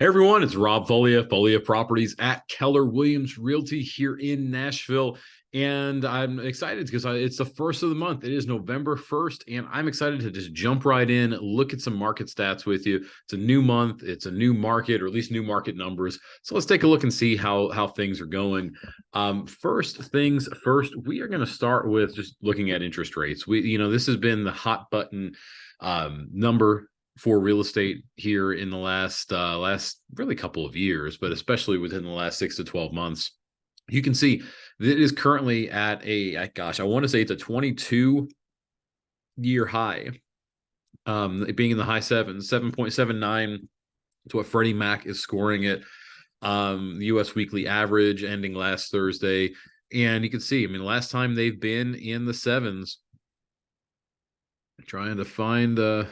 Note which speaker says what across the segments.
Speaker 1: Hey everyone, it's Rob Folia Properties at Keller Williams Realty here in Nashville. And I'm excited because it's the first of the month. It is November 1st, and I'm excited to just jump right in, look at some market stats with you. It's a new month, it's a new market, or at least new market numbers. So let's take a look and see how things are going. First things first, we are going to start with just looking at interest rates. This has been the hot button number for real estate here in the last really couple of years, but especially within the last 6 to 12 months. You can see that it is currently at I want to say it's a 22-year high, being in the high sevens, 7.79 to what Freddie Mac is scoring it. The U.S. weekly average ending last Thursday, and you can see, I mean, last time they've been in the sevens. Trying to find the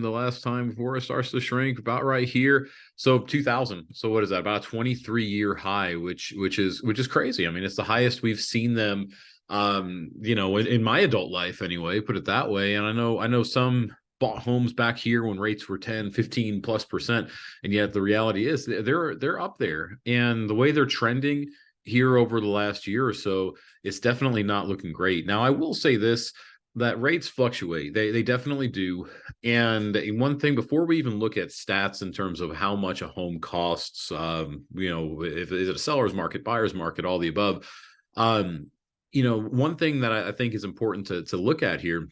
Speaker 1: last time before it starts to shrink, about right here. So 2000. So what is that? About a 23-year high, which is crazy. I mean, it's the highest we've seen them in my adult life anyway, put it that way. And I know some bought homes back here when rates were 10, 15+%, and yet the reality is they're up there. And the way they're trending here over the last year or so, it's definitely not looking great. Now, I will say this, that rates fluctuate. They definitely do. And one thing, before we even look at stats in terms of how much a home costs, if is it a seller's market, buyer's market, all the above. One thing that I think is important to look at here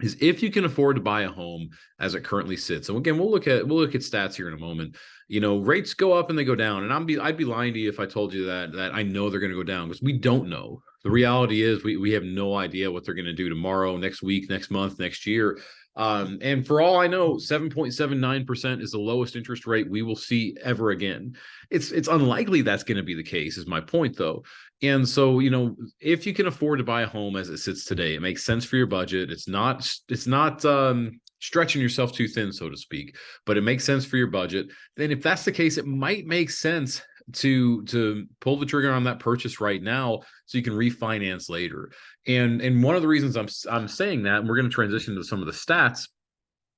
Speaker 1: is if you can afford to buy a home as it currently sits. And again, we'll look at stats here in a moment. Rates go up and they go down, and I'd be lying to you if I told you that I know they're going to go down, because we don't know. The reality is we have no idea what they're going to do tomorrow, next week, next month, next year. And for all I know, 7.79% is the lowest interest rate we will see ever again. It's unlikely that's going to be the case, is my point, though. And so, if you can afford to buy a home as it sits today, it makes sense for your budget. It's not stretching yourself too thin, so to speak, but it makes sense for your budget. Then if that's the case, it might make sense to pull the trigger on that purchase right now so you can refinance later. And one of the reasons I'm saying that, and we're going to transition to some of the stats,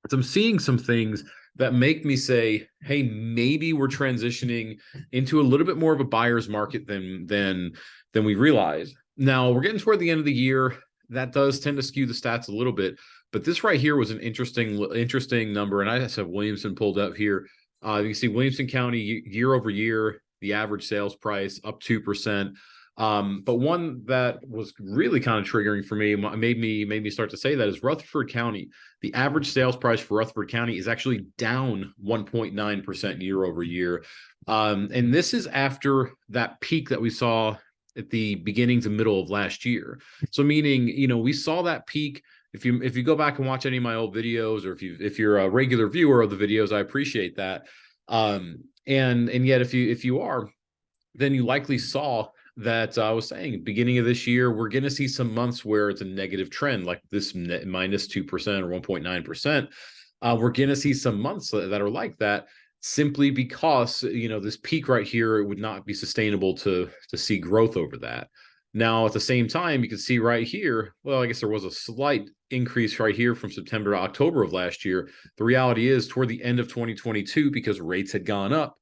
Speaker 1: is I'm seeing some things that make me say, hey, maybe we're transitioning into a little bit more of a buyer's market than we realize. Now, we're getting toward the end of the year. That does tend to skew the stats a little bit, but this right here was an interesting number. And I just have Williamson pulled up here. You can see Williamson County year over year, the average sales price up 2%. But one that was really kind of triggering for me, made me start to say that, is Rutherford County. The average sales price for Rutherford County is actually down 1.9% year over year. And this is after that peak that we saw at the beginning to middle of last year. So meaning, we saw that peak. If you go back and watch any of my old videos, or if you're a regular viewer of the videos, I appreciate that. And yet if you are, then you likely saw that I was saying beginning of this year, we're going to see some months where it's a negative trend, like this minus 2% or 1.9%. We're going to see some months that are like that, simply because, this peak right here, it would not be sustainable to see growth over that. Now, at the same time, you can see right here, well, I guess there was a slight increase right here from September to October of last year. The reality is, toward the end of 2022, because rates had gone up,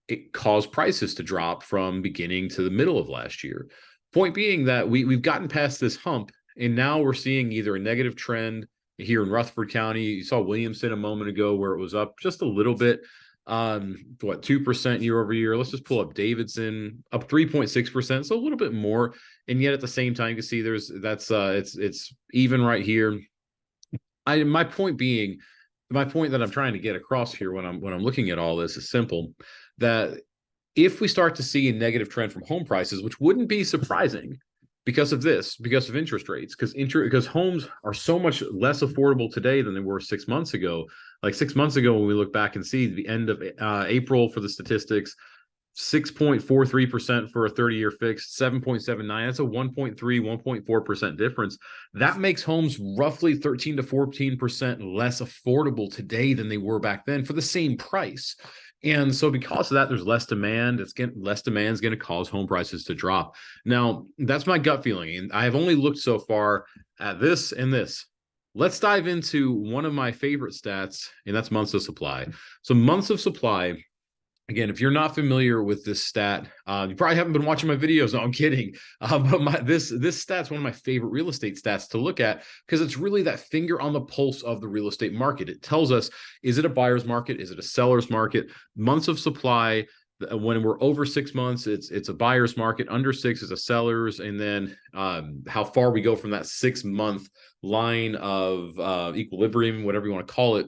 Speaker 1: it caused prices to drop from beginning to the middle of last year. Point being that we've gotten past this hump, and now we're seeing either a negative trend here in Rutherford County. You saw Williamson a moment ago where it was up just a little bit, 2% year over year. Let's just pull up Davidson, up 3.6%, so a little bit more. And yet at the same time, you can see it's even right here. My point that I'm trying to get across here when I'm looking at all this is simple, that if we start to see a negative trend from home prices, which wouldn't be surprising because of interest rates, because homes are so much less affordable today than they were 6 months ago. Like 6 months ago, when we look back and see the end of April for the statistics, 6.43% for a 30-year fixed, 7.79. That's a 1.3, 1.4% difference. That makes homes roughly 13 to 14% less affordable today than they were back then for the same price. And so because of that, there's less demand. Less demand is going to cause home prices to drop. Now, that's my gut feeling. And I have only looked so far at this and this. Let's dive into one of my favorite stats, and that's months of supply. So months of supply Again, if you're not familiar with this stat, you probably haven't been watching my videos. No, I'm kidding. But this stat's one of my favorite real estate stats to look at, because it's really that finger on the pulse of the real estate market. It tells us, is it a buyer's market? Is it a seller's market? Months of supply. When we're over 6 months, it's a buyer's market. Under 6 is a seller's. And then how far we go from that 6 month line of equilibrium, whatever you want to call it,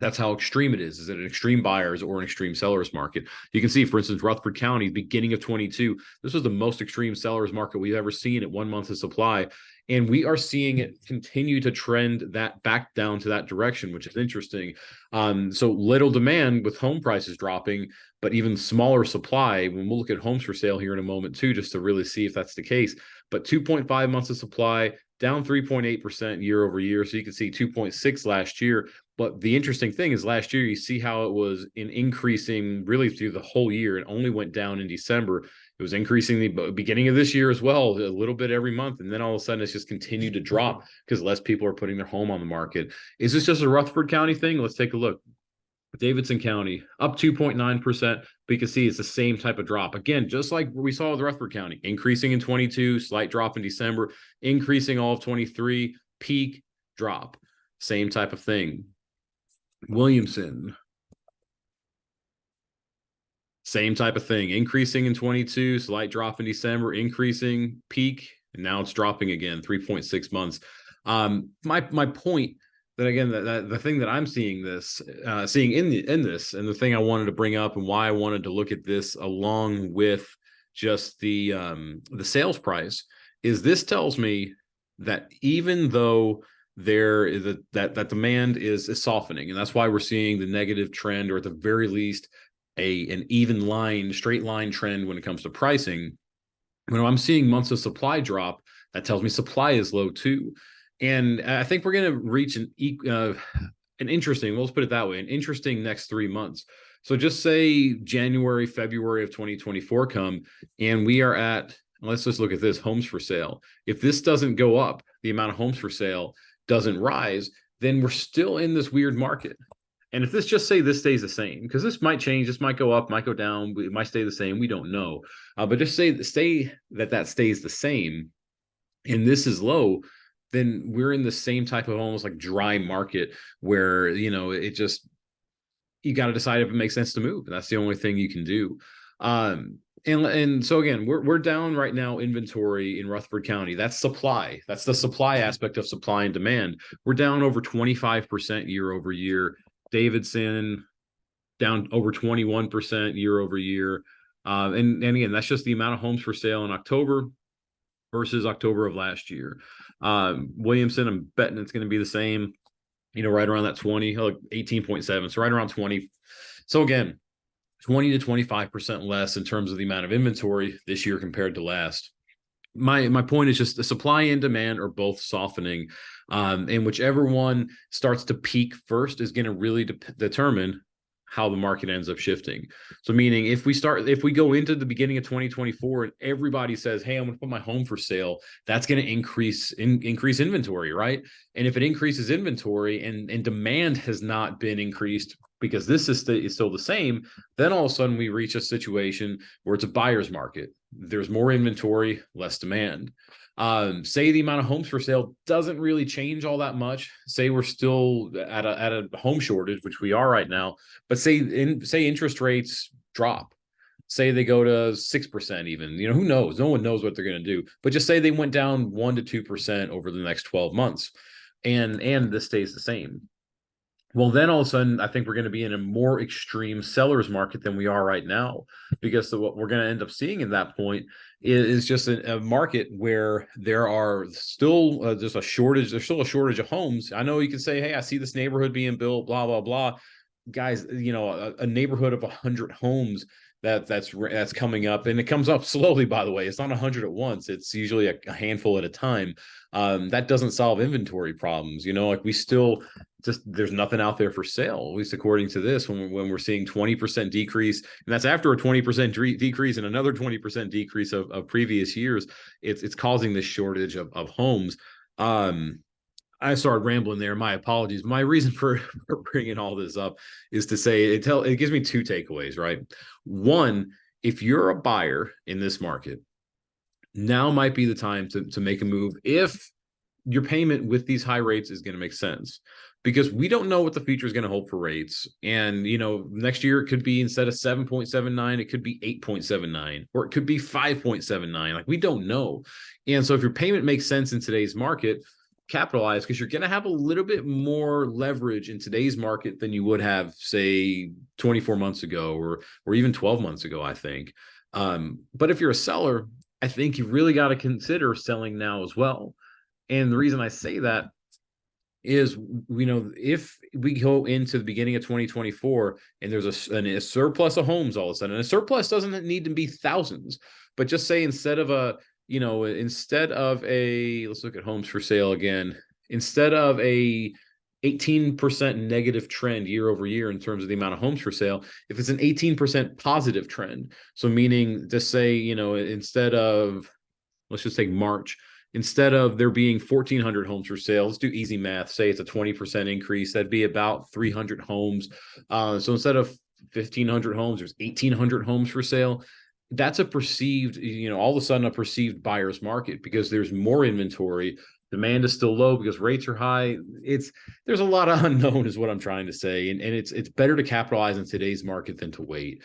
Speaker 1: that's how extreme it is. Is it an extreme buyer's or an extreme seller's market? You can see, for instance, Rutherford County, beginning of 22, this was the most extreme seller's market we've ever seen at 1 month of supply. And we are seeing it continue to trend that back down to that direction, which is interesting. So little demand with home prices dropping, but even smaller supply. When we'll look at homes for sale here in a moment too, just to really see if that's the case. But 2.5 months of supply, down 3.8% year over year. So you can see 2.6 last year. But the interesting thing is last year, you see how it was increasing really through the whole year. It only went down in December. It was increasing the beginning of this year as well, a little bit every month. And then all of a sudden, it's just continued to drop because less people are putting their home on the market. Is this just a Rutherford County thing? Let's take a look. Davidson County up 2.9%. But you can see it's the same type of drop. Again, just like we saw with Rutherford County, increasing in 22, slight drop in December, increasing all of 23, peak, drop. Same type of thing. Williamson, same type of thing, increasing in 22, slight drop in December, increasing, peak, and now it's dropping again, 3.6 months. My point that, again, that the thing that I'm seeing in this, and the thing I wanted to bring up and why I wanted to look at this along with just the sales price, this tells me that even though there is that demand is softening, and that's why we're seeing the negative trend, or at the very least an even line, straight line trend when it comes to pricing. When I'm seeing months of supply drop, that tells me supply is low too. And I think we're going to reach an interesting, let's put it that way, an interesting next 3 months. So just say January, February of 2024 come, and we are at, let's just look at this, homes for sale. If this doesn't go up, the amount of homes for sale doesn't rise, then we're still in this weird market. And if this stays the same, because this might change, this might go up, might go down, it might stay the same, we don't know. But just say that stays the same, and this is low, then we're in the same type of almost like dry market where, it just, you got to decide if it makes sense to move. And that's the only thing you can do. And so again, we're down right now inventory in Rutherford County. That's supply. That's the supply aspect of supply and demand. We're down over 25% year over year. Davidson down over 21% year over year. And again, that's just the amount of homes for sale in October versus October of last year. Williamson, I'm betting it's going to be the same, right around that 20, 18.7. So right around 20. So again, 20 to 25% less in terms of the amount of inventory this year compared to last. My point is just the supply and demand are both softening. And whichever one starts to peak first is going to really determine how the market ends up shifting. So meaning if we go into the beginning of 2024 and everybody says, hey, I'm going to put my home for sale, that's going to increase inventory, right? And if it increases inventory and demand has not been increased because this is still the same, then all of a sudden we reach a situation where it's a buyer's market. There's more inventory, less demand. Say the amount of homes for sale doesn't really change all that much. Say we're still at a home shortage, which we are right now, but say interest rates drop. Say they go to 6% even, who knows? No one knows what they're going to do, but just say they went down 1 to 2% over the next 12 months and this stays the same. Well, then all of a sudden, I think we're going to be in a more extreme seller's market than we are right now, because what we're going to end up seeing at that point is just a market where there are still just a shortage. There's still a shortage of homes. I know you can say, hey, I see this neighborhood being built, blah, blah, blah. Guys, a neighborhood of 100 homes that's coming up, and it comes up slowly, by the way. It's not 100 at once. It's usually a handful at a time. That doesn't solve inventory problems. Like we still there's nothing out there for sale, at least according to this, when we're seeing 20% decrease, and that's after a 20% decrease and another 20% decrease of previous years. It's causing this shortage of homes. I started rambling there. My apologies. My reason for, for bringing all this up is to say it gives me two takeaways, right? One, if you're a buyer in this market, now might be the time to make a move if your payment with these high rates is going to make sense, because we don't know what the future is going to hold for rates. And, next year it could be, instead of 7.79, it could be 8.79, or it could be 5.79. Like, we don't know. And so if your payment makes sense in today's market, capitalize, because you're going to have a little bit more leverage in today's market than you would have, say, 24 months ago, or even 12 months ago, I think. But if you're a seller, I think you really got to consider selling now as well. And the reason I say that is, if we go into the beginning of 2024 and there's a surplus of homes all of a sudden, and a surplus doesn't need to be thousands, but just say instead of let's look at homes for sale again, instead of a 18% negative trend year over year in terms of the amount of homes for sale, if it's an 18% positive trend, so meaning to say, instead of, let's just take March, instead of there being 1,400 homes for sale, let's do easy math. Say it's a 20% increase. That'd be about 300 homes. So instead of 1,500 homes, there's 1,800 homes for sale. That's a perceived, all of a sudden a perceived buyer's market, because there's more inventory. Demand is still low because rates are high. There's a lot of unknown, is what I'm trying to say. And it's better to capitalize in today's market than to wait.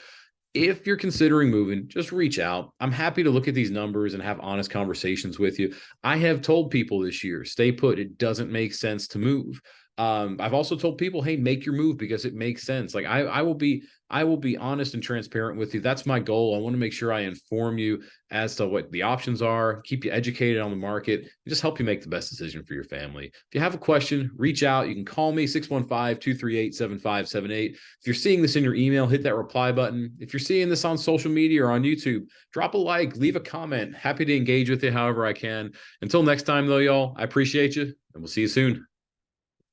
Speaker 1: If you're considering moving, just reach out. I'm happy to look at these numbers and have honest conversations with you. I have told people this year, stay put. It doesn't make sense to move. I've also told people, hey, make your move because it makes sense. Like, I will be honest and transparent with you. That's my goal. I want to make sure I inform you as to what the options are, keep you educated on the market, and just help you make the best decision for your family. If you have a question, reach out. You can call me, 615-238-7578. If you're seeing this in your email, hit that reply button. If you're seeing this on social media or on YouTube, drop a like, leave a comment. Happy to engage with you however I can. Until next time, though, y'all, I appreciate you, and we'll see you soon.